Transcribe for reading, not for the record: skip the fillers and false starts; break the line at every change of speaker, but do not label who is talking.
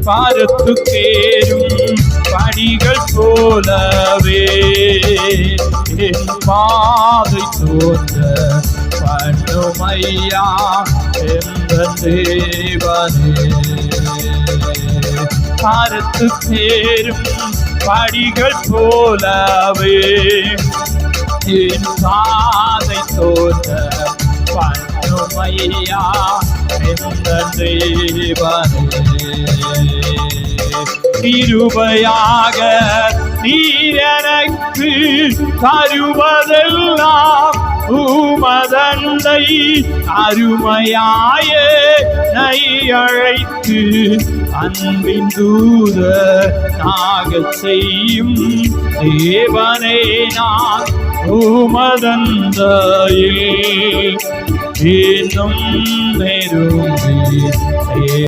பாரத்துக்கேறும் படிகள் போலவே என் பாதை தோன்ற பண்ணுமையா என்ற தேவனே. பாரத்துக்கேறும் படிகள் போலவே என் பாதை தோன்ற பண்ணுமையா என்ற தேவனே. கிருபையாக நீர் எனக்கு தருவதெல்லாம் உமதண்டை அருமையாய நை அழைத்து அன்பின் தூத நாகச் செய்யும் தேவனே. நான் உமதந்தையில் இன்னும் நெருங்கி